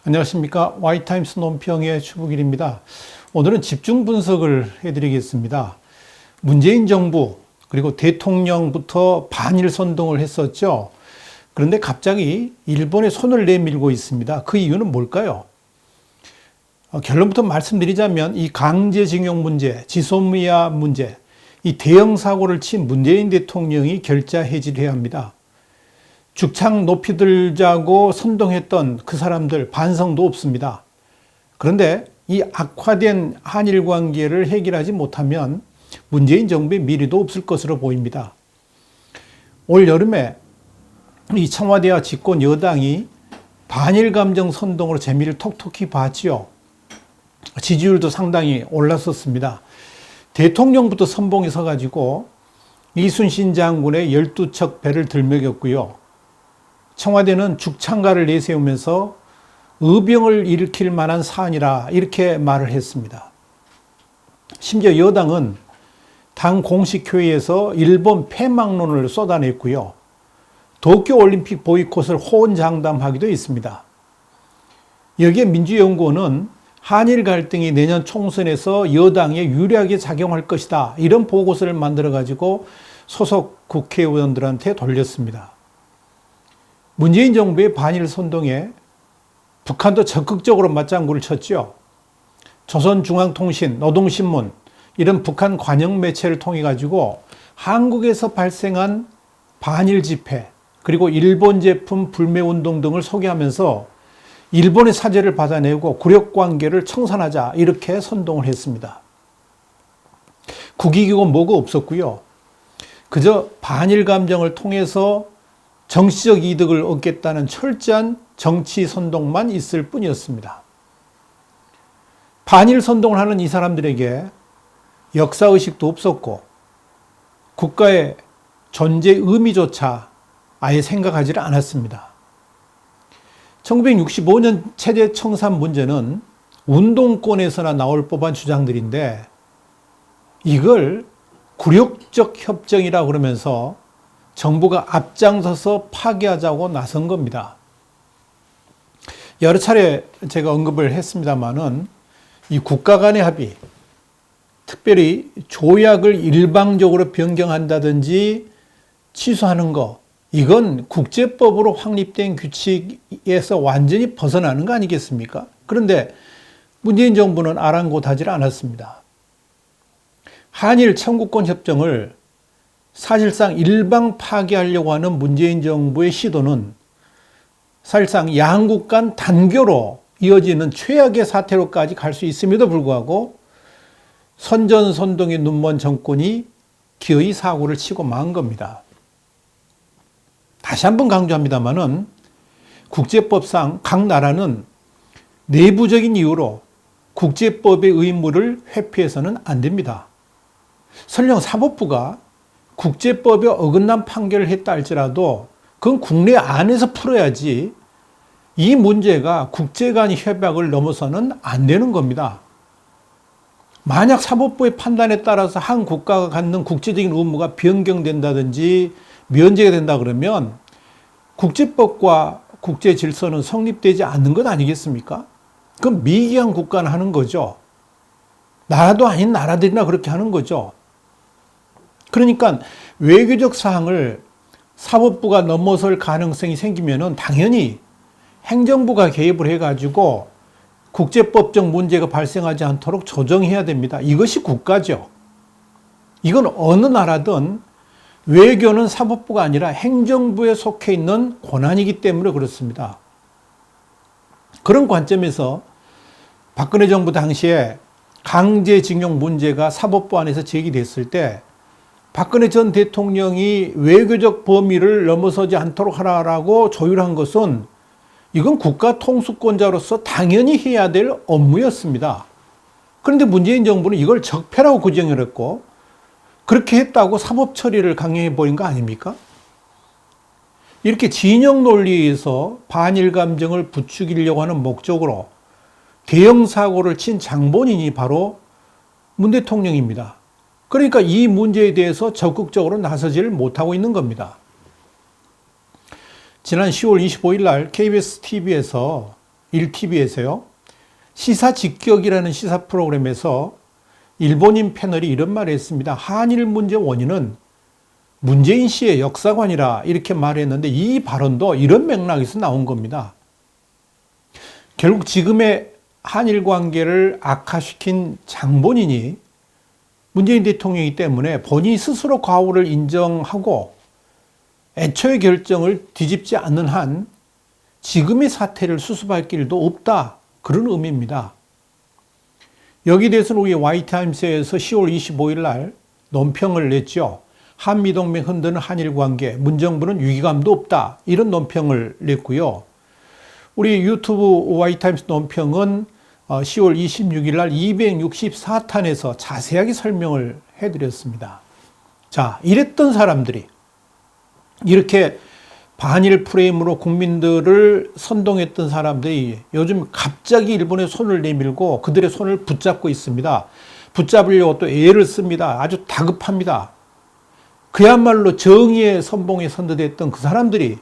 안녕하십니까. Y타임스 논평의 추북일입니다. 오늘은 집중 분석을 해드리겠습니다. 문재인 정부 그리고 대통령부터 반일 선동을 했었죠. 그런데 갑자기 일본에 손을 내밀고 있습니다. 그 이유는 뭘까요? 결론부터 말씀드리자면 이 강제징용 문제, 지소미아 문제, 이 대형 사고를 친 문재인 대통령이 결자 해지해야 합니다. 죽창 높이 들자고 선동했던 그 사람들 반성도 없습니다. 그런데 이 악화된 한일 관계를 해결하지 못하면 문재인 정부의 미래도 없을 것으로 보입니다. 올 여름에 이 청와대와 집권 여당이 반일 감정 선동으로 재미를 톡톡히 봤지요. 지지율도 상당히 올랐었습니다. 대통령부터 선봉에 서가지고 이순신 장군의 12척 배를 들먹였고요. 청와대는 죽창가를 내세우면서 의병을 일으킬 만한 사안이라 이렇게 말을 했습니다. 심지어 여당은 당 공식 회의에서 일본 패망론을 쏟아냈고요. 도쿄올림픽 보이콧을 호언장담하기도 했습니다. 여기에 민주연구원은 한일 갈등이 내년 총선에서 여당에 유리하게 작용할 것이다. 이런 보고서를 만들어가지고 소속 국회의원들한테 돌렸습니다. 문재인 정부의 반일 선동에 북한도 적극적으로 맞장구를 쳤죠. 조선중앙통신, 노동신문 이런 북한 관영 매체를 통해 가지고 한국에서 발생한 반일 집회 그리고 일본 제품 불매운동 등을 소개하면서 일본의 사죄를 받아내고 굴욕관계를 청산하자 이렇게 선동을 했습니다. 국익이고 뭐고 없었고요. 그저 반일 감정을 통해서 정치적 이득을 얻겠다는 철저한 정치 선동만 있을 뿐이었습니다. 반일 선동을 하는 이 사람들에게 역사의식도 없었고 국가의 존재 의미조차 아예 생각하지를 않았습니다. 1965년 체제 청산 문제는 운동권에서나 나올 법한 주장들인데 이걸 굴욕적 협정이라 그러면서 정부가 앞장서서 파기하자고 나선 겁니다. 여러 차례 제가 언급을 했습니다마는 이 국가 간의 합의, 특별히 조약을 일방적으로 변경한다든지 취소하는 거, 이건 국제법으로 확립된 규칙에서 완전히 벗어나는 거 아니겠습니까? 그런데 문재인 정부는 아랑곳하지 않았습니다. 한일 청구권 협정을 사실상 일방 파기하려고 하는 문재인 정부의 시도는 사실상 양국 간 단교로 이어지는 최악의 사태로까지 갈 수 있음에도 불구하고 선전선동의 눈먼 정권이 기어이 사고를 치고 만 겁니다. 다시 한번 강조합니다마는 국제법상 각 나라는 내부적인 이유로 국제법의 의무를 회피해서는 안 됩니다. 설령 사법부가 국제법에 어긋난 판결을 했다 할지라도 그건 국내 안에서 풀어야지 이 문제가 국제 간 협약을 넘어서는 안 되는 겁니다. 만약 사법부의 판단에 따라서 한 국가가 갖는 국제적인 의무가 변경된다든지 면제가 된다 그러면 국제법과 국제 질서는 성립되지 않는 것 아니겠습니까? 그럼 미개한 국가는 하는 거죠. 나라도 아닌 나라들이나 그렇게 하는 거죠. 그러니까 외교적 사항을 사법부가 넘어설 가능성이 생기면은 당연히 행정부가 개입을 해가지고 국제법적 문제가 발생하지 않도록 조정해야 됩니다. 이것이 국가죠. 이건 어느 나라든 외교는 사법부가 아니라 행정부에 속해 있는 권한이기 때문에 그렇습니다. 그런 관점에서 박근혜 정부 당시에 강제징용 문제가 사법부 안에서 제기됐을 때 박근혜 전 대통령이 외교적 범위를 넘어서지 않도록 하라고 조율한 것은 이건 국가 통수권자로서 당연히 해야 될 업무였습니다. 그런데 문재인 정부는 이걸 적폐라고 규정을 했고 그렇게 했다고 사법 처리를 강행해 버린 거 아닙니까? 이렇게 진영 논리에서 반일 감정을 부추기려고 하는 목적으로 대형 사고를 친 장본인이 바로 문 대통령입니다. 그러니까 이 문제에 대해서 적극적으로 나서지를 못하고 있는 겁니다. 지난 10월 25일 날 KBS TV에서 1TV에서요. 시사 직격이라는 시사 프로그램에서 일본인 패널이 이런 말을 했습니다. 한일 문제 원인은 문재인 씨의 역사관이라 이렇게 말했는데 이 발언도 이런 맥락에서 나온 겁니다. 결국 지금의 한일 관계를 악화시킨 장본인이 문재인 대통령이기 때문에 본인이 스스로 과오를 인정하고 애초의 결정을 뒤집지 않는 한 지금의 사태를 수습할 길도 없다. 그런 의미입니다. 여기에 대해서는 우리 YT임스에서 10월 25일 날 논평을 냈죠. 한미동맹 흔드는 한일관계, 문정부는 위기감도 없다. 이런 논평을 냈고요. 우리 유튜브 YT임스 논평은 10월 26일 날 264탄에서 자세하게 설명을 해드렸습니다. 자, 이랬던 사람들이 이렇게 반일 프레임으로 국민들을 선동했던 사람들이 요즘 갑자기 일본의 손을 내밀고 그들의 손을 붙잡고 있습니다. 붙잡으려고 또 애를 씁니다. 아주 다급합니다. 그야말로 정의의 선봉에 선도됐던 그 사람들이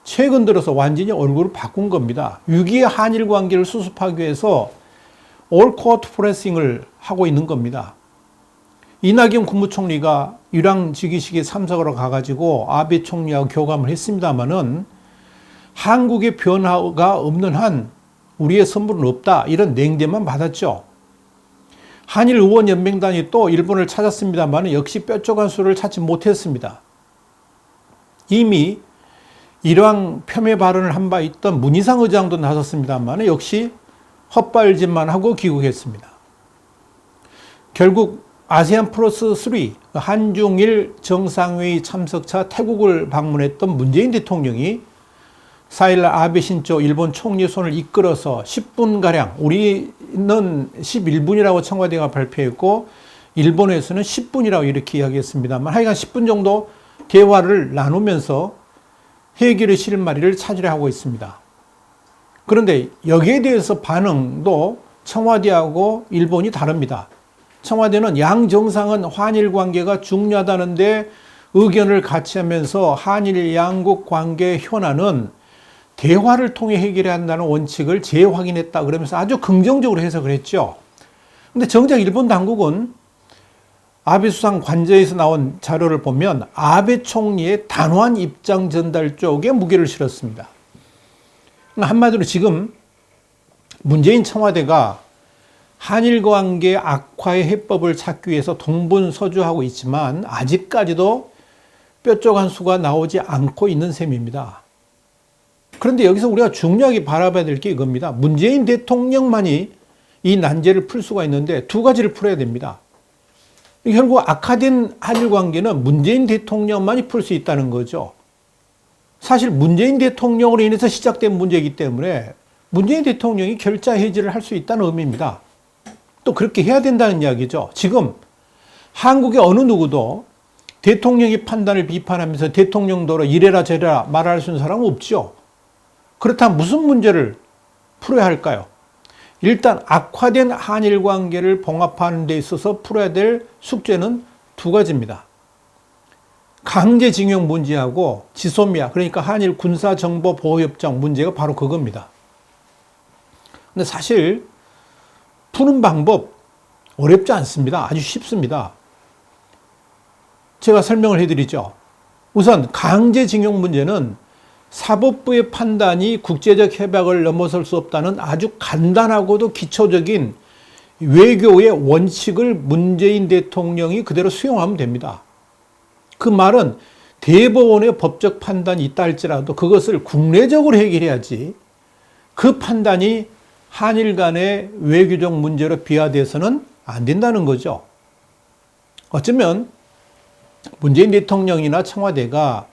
최근 들어서 완전히 얼굴을 바꾼 겁니다. 위기의 한일 관계를 수습하기 위해서 올코트 프레싱을 하고 있는 겁니다. 이낙연 국무총리가 유랑 즉위식에 참석하러 가가지고 아베 총리하고 교감을 했습니다마는 한국의 변화가 없는 한 우리의 선물은 없다. 이런 냉대만 받았죠. 한일 의원연맹단이 또 일본을 찾았습니다만 역시 뾰족한 수를 찾지 못했습니다. 이미 일왕 폄훼 발언을 한 바 있던 문희상 의장도 나섰습니다만 역시 헛발질만 하고 귀국했습니다. 결국 아세안 플러스 3 한중일 정상회의 참석차 태국을 방문했던 문재인 대통령이 4일 아베 신조 일본 총리의 손을 이끌어서 10분가량, 우리는 11분이라고 청와대가 발표했고 일본에서는 10분이라고 이렇게 이야기했습니다만 하여간 10분 정도 대화를 나누면서 해결의 실마리를 찾으려 하고 있습니다. 그런데 여기에 대해서 반응도 청와대하고 일본이 다릅니다. 청와대는 양 정상은 한일 관계가 중요하다는데 의견을 같이 하면서 한일 양국 관계 현안은 대화를 통해 해결해야 한다는 원칙을 재확인했다 그러면서 아주 긍정적으로 해석을 했죠. 근데 정작 일본 당국은 아베 수상 관저에서 나온 자료를 보면 아베 총리의 단호한 입장 전달 쪽에 무게를 실었습니다. 한마디로 지금 문재인 청와대가 한일 관계 악화의 해법을 찾기 위해서 동분서주하고 있지만 아직까지도 뾰족한 수가 나오지 않고 있는 셈입니다. 그런데 여기서 우리가 중요하게 바라봐야 될 게 이겁니다. 문재인 대통령만이 이 난제를 풀 수가 있는데 두 가지를 풀어야 됩니다. 결국 악화된 한일 관계는 문재인 대통령만이 풀 수 있다는 거죠. 사실 문재인 대통령으로 인해서 시작된 문제이기 때문에 문재인 대통령이 결자 해지를 할 수 있다는 의미입니다. 또 그렇게 해야 된다는 이야기죠. 지금 한국의 어느 누구도 대통령의 판단을 비판하면서 대통령도로 이래라 저래라 말할 수 있는 사람은 없죠. 그렇다면 무슨 문제를 풀어야 할까요? 일단 악화된 한일 관계를 봉합하는 데 있어서 풀어야 될 숙제는 두 가지입니다. 강제징용 문제하고 지소미아, 그러니까 한일 군사정보보호협정 문제가 바로 그겁니다. 근데 사실 푸는 방법 어렵지 않습니다. 아주 쉽습니다. 제가 설명을 해드리죠. 우선 강제징용 문제는 사법부의 판단이 국제적 협약을 넘어설 수 없다는 아주 간단하고도 기초적인 외교의 원칙을 문재인 대통령이 그대로 수용하면 됩니다. 그 말은 대법원의 법적 판단이 있다 할지라도 그것을 국내적으로 해결해야지 그 판단이 한일 간의 외교적 문제로 비화돼서는 안 된다는 거죠. 어쩌면 문재인 대통령이나 청와대가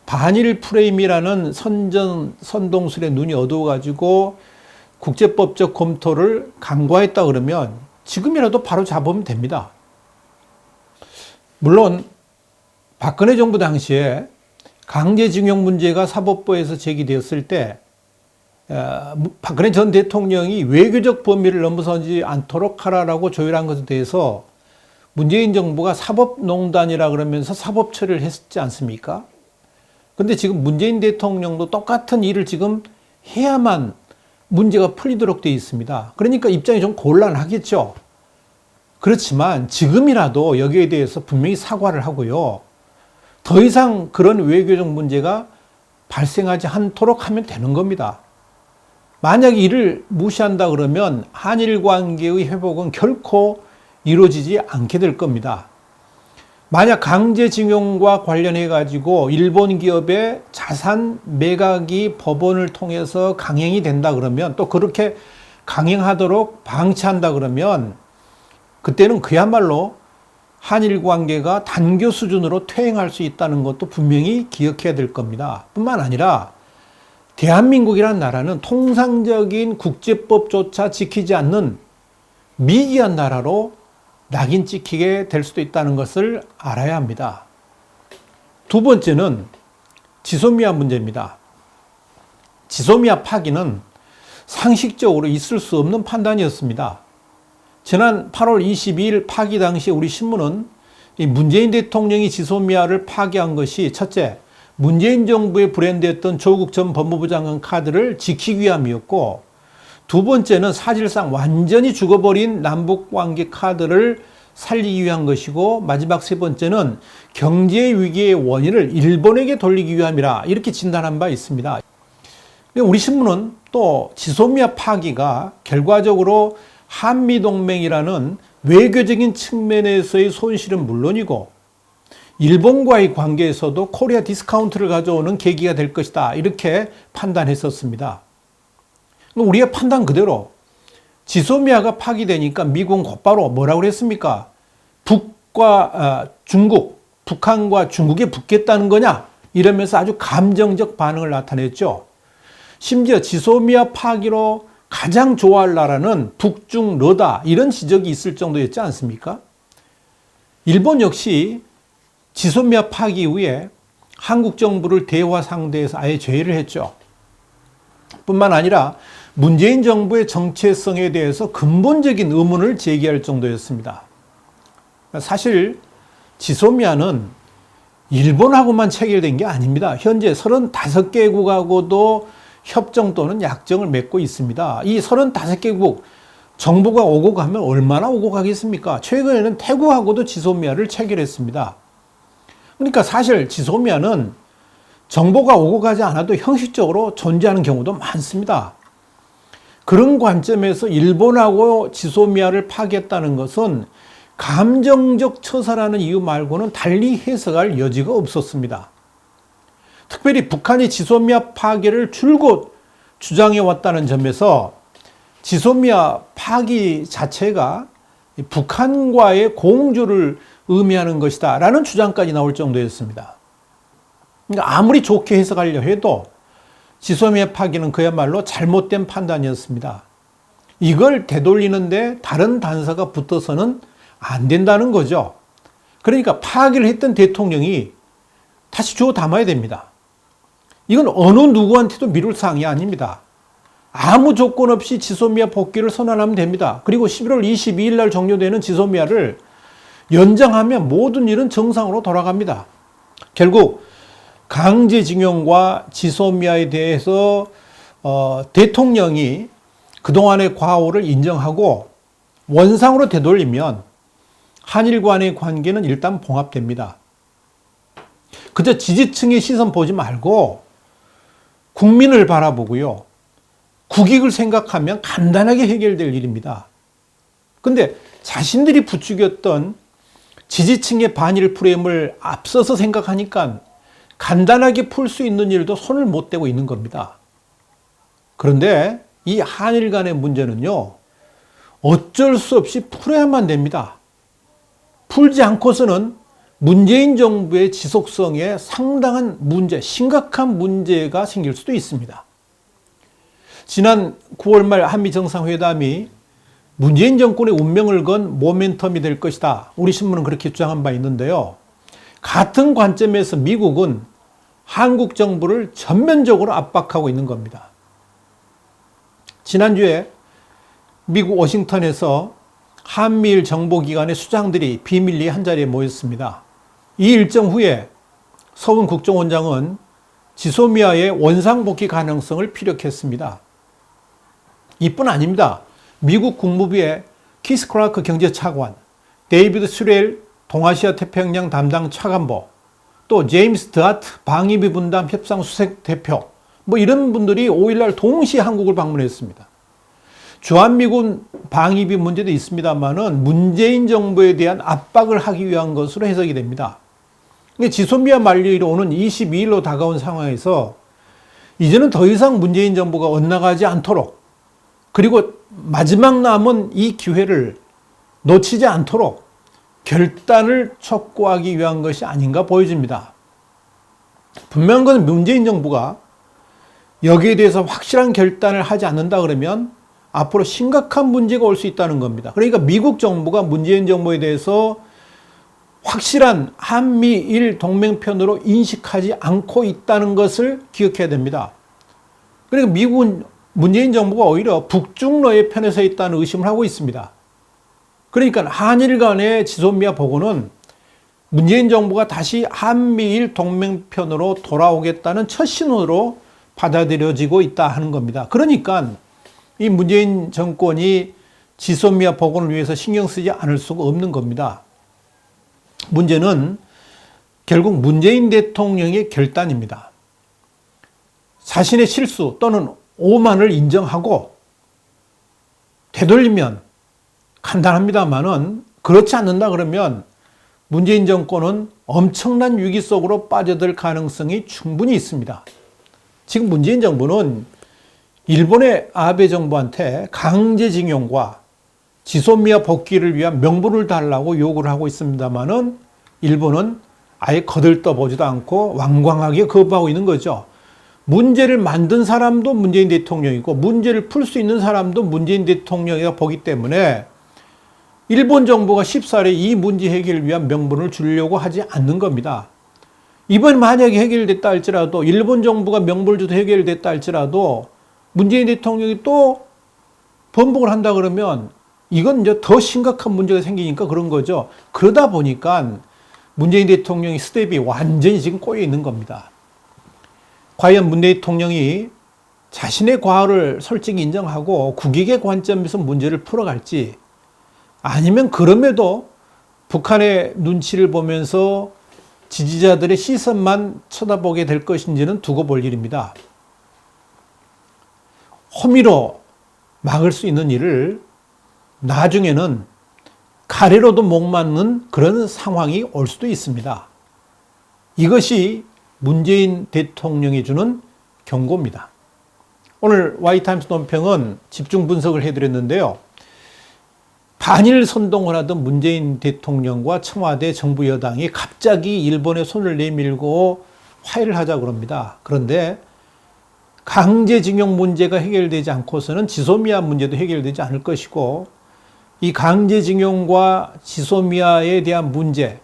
반일 프레임이라는 선동술에 눈이 어두워가지고 국제법적 검토를 간과했다 그러면 지금이라도 바로 잡으면 됩니다. 물론 박근혜 정부 당시에 강제징용 문제가 사법부에서 제기되었을 때 박근혜 전 대통령이 외교적 범위를 넘어서지 않도록 하라라고 조율한 것에 대해서 문재인 정부가 사법농단이라 그러면서 사법 처리를 했지 않습니까? 근데 지금 문재인 대통령도 똑같은 일을 지금 해야만 문제가 풀리도록 되어 있습니다. 그러니까 입장이 좀 곤란하겠죠. 그렇지만 지금이라도 여기에 대해서 분명히 사과를 하고요. 더 이상 그런 외교적 문제가 발생하지 않도록 하면 되는 겁니다. 만약 이를 무시한다 그러면 한일 관계의 회복은 결코 이루어지지 않게 될 겁니다. 만약 강제징용과 관련해 가지고 일본 기업의 자산 매각이 법원을 통해서 강행이 된다 그러면, 또 그렇게 강행하도록 방치한다 그러면 그때는 그야말로 한일 관계가 단교 수준으로 퇴행할 수 있다는 것도 분명히 기억해야 될 겁니다. 뿐만 아니라 대한민국이라는 나라는 통상적인 국제법조차 지키지 않는 미개한 나라로 낙인 찍히게 될 수도 있다는 것을 알아야 합니다. 두 번째는 지소미아 문제입니다. 지소미아 파기는 상식적으로 있을 수 없는 판단이었습니다. 지난 8월 22일 파기 당시 우리 신문은 문재인 대통령이 지소미아를 파기한 것이 첫째, 문재인 정부의 브랜드였던 조국 전 법무부 장관 카드를 지키기 위함이었고, 두 번째는 사실상 완전히 죽어버린 남북관계 카드를 살리기 위한 것이고, 마지막 세 번째는 경제 위기의 원인을 일본에게 돌리기 위함이라 이렇게 진단한 바 있습니다. 우리 신문은 또 지소미아 파기가 결과적으로 한미동맹이라는 외교적인 측면에서의 손실은 물론이고 일본과의 관계에서도 코리아 디스카운트를 가져오는 계기가 될 것이다, 이렇게 판단했었습니다. 우리의 판단 그대로 지소미아가 파기되니까 미국은 곧바로 뭐라고 그랬습니까? 북한과 중국에 붙겠다는 거냐? 이러면서 아주 감정적 반응을 나타냈죠. 심지어 지소미아 파기로 가장 좋아할 나라는 북중러다, 이런 지적이 있을 정도였지 않습니까? 일본 역시 지소미아 파기 이후에 한국 정부를 대화 상대에서 아예 제외를 했죠. 뿐만 아니라 문재인 정부의 정체성에 대해서 근본적인 의문을 제기할 정도였습니다. 사실 지소미아는 일본하고만 체결된 게 아닙니다. 현재 35개국하고도 협정 또는 약정을 맺고 있습니다. 이 35개국 정보가 오고 가면 얼마나 오고 가겠습니까? 최근에는 태국하고도 지소미아를 체결했습니다. 그러니까 사실 지소미아는 정보가 오고 가지 않아도 형식적으로 존재하는 경우도 많습니다. 그런 관점에서 일본하고 지소미아를 파기했다는 것은 감정적 처사라는 이유 말고는 달리 해석할 여지가 없었습니다. 특별히 북한이 지소미아 파기를 줄곧 주장해 왔다는 점에서 지소미아 파기 자체가 북한과의 공조를 의미하는 것이다 라는 주장까지 나올 정도였습니다. 그러니까 아무리 좋게 해석하려 해도 지소미아 파기는 그야말로 잘못된 판단이었습니다. 이걸 되돌리는데 다른 단서가 붙어서는 안 된다는 거죠. 그러니까 파기를 했던 대통령이 다시 주워 담아야 됩니다. 이건 어느 누구한테도 미룰 사항이 아닙니다. 아무 조건 없이 지소미아 복귀를 선언하면 됩니다. 그리고 11월 22일 날 종료되는 지소미아를 연장하면 모든 일은 정상으로 돌아갑니다. 결국 강제징용과 지소미아에 대해서 대통령이 그동안의 과오를 인정하고 원상으로 되돌리면 한일 간의 관계는 일단 봉합됩니다. 그저 지지층의 시선 보지 말고 국민을 바라보고요. 국익을 생각하면 간단하게 해결될 일입니다. 근데 자신들이 부추겼던 지지층의 반일 프레임을 앞서서 생각하니까 간단하게 풀 수 있는 일도 손을 못 대고 있는 겁니다. 그런데 이 한일 간의 문제는요, 어쩔 수 없이 풀어야만 됩니다. 풀지 않고서는 문재인 정부의 지속성에 상당한 문제, 심각한 문제가 생길 수도 있습니다. 지난 9월 말 한미 정상회담이 문재인 정권의 운명을 건 모멘텀이 될 것이다. 우리 신문은 그렇게 주장한 바 있는데요. 같은 관점에서 미국은 한국 정부를 전면적으로 압박하고 있는 겁니다. 지난주에 미국 워싱턴에서 한미일 정보기관의 수장들이 비밀리에 한자리에 모였습니다. 이 일정 후에 서훈 국정원장은 지소미아의 원상복귀 가능성을 피력했습니다. 이뿐 아닙니다. 미국 국무부의 키스 클라크 경제차관, 데이비드 슈렐 동아시아 태평양 담당 차관보, 또 제임스 드하트 방위비 분담 협상 수석 대표, 이런 분들이 5일날 동시에 한국을 방문했습니다. 주한미군 방위비 문제도 있습니다만은 문재인 정부에 대한 압박을 하기 위한 것으로 해석이 됩니다. 지소미아 만료일이 오는 22일로 다가온 상황에서 이제는 더 이상 문재인 정부가 엇나가지 않도록, 그리고 마지막 남은 이 기회를 놓치지 않도록 결단을 촉구하기 위한 것이 아닌가 보여집니다. 분명한 것은 문재인 정부가 여기에 대해서 확실한 결단을 하지 않는다 그러면 앞으로 심각한 문제가 올 수 있다는 겁니다. 그러니까 미국 정부가 문재인 정부에 대해서 확실한 한미일 동맹편으로 인식하지 않고 있다는 것을 기억해야 됩니다. 그러니까 미국은 문재인 정부가 오히려 북중러의 편에 서 있다는 의심을 하고 있습니다. 그러니까 한일 간의 지소미아 보고는 문재인 정부가 다시 한미일 동맹편으로 돌아오겠다는 첫 신호로 받아들여지고 있다 하는 겁니다. 그러니까 이 문재인 정권이 지소미아 복원을 위해서 신경 쓰지 않을 수가 없는 겁니다. 문제는 결국 문재인 대통령의 결단입니다. 자신의 실수 또는 오만을 인정하고 되돌리면 간단합니다만은 그렇지 않는다 그러면 문재인 정권은 엄청난 위기 속으로 빠져들 가능성이 충분히 있습니다. 지금 문재인 정부는 일본의 아베 정부한테 강제징용과 지소미아 복귀를 위한 명분을 달라고 요구를 하고 있습니다만은 일본은 아예 거들떠보지도 않고 완강하게 거부하고 있는 거죠. 문제를 만든 사람도 문재인 대통령이고 문제를 풀 수 있는 사람도 문재인 대통령이라 보기 때문에 일본 정부가 쉽사리 이 문제 해결을 위한 명분을 주려고 하지 않는 겁니다. 이번에 만약에 해결됐다 할지라도 일본 정부가 명분을 줘도 해결됐다 할지라도 문재인 대통령이 또 번복을 한다 그러면 이건 이제 더 심각한 문제가 생기니까 그런 거죠. 그러다 보니까 문재인 대통령의 스텝이 완전히 지금 꼬여 있는 겁니다. 과연 문 대통령이 자신의 과오를 솔직히 인정하고 국익의 관점에서 문제를 풀어갈지, 아니면 그럼에도 북한의 눈치를 보면서 지지자들의 시선만 쳐다보게 될 것인지는 두고 볼 일입니다. 호미로 막을 수 있는 일을 나중에는 가래로도 못 막는 그런 상황이 올 수도 있습니다. 이것이 문재인 대통령이 주는 경고입니다. 오늘 와이타임스 논평은 집중 분석을 해드렸는데요. 반일 선동을 하던 문재인 대통령과 청와대 정부 여당이 갑자기 일본에 손을 내밀고 화해를 하자고 합니다. 그런데 강제징용 문제가 해결되지 않고서는 지소미아 문제도 해결되지 않을 것이고, 이 강제징용과 지소미아에 대한 문제,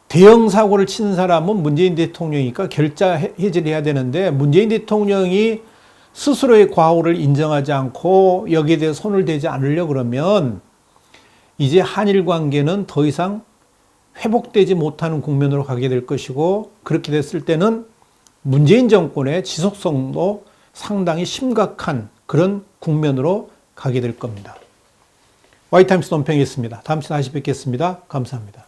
대형 사고를 친 사람은 문재인 대통령이니까 결자 해지를 해야 되는데 문재인 대통령이 스스로의 과오를 인정하지 않고 여기에 대해 손을 대지 않으려고 그러면 이제 한일 관계는 더 이상 회복되지 못하는 국면으로 가게 될 것이고, 그렇게 됐을 때는 문재인 정권의 지속성도 상당히 심각한 그런 국면으로 가게 될 겁니다. 와이타임스 논평이었습니다. 다음 시간에 다시 뵙겠습니다. 감사합니다.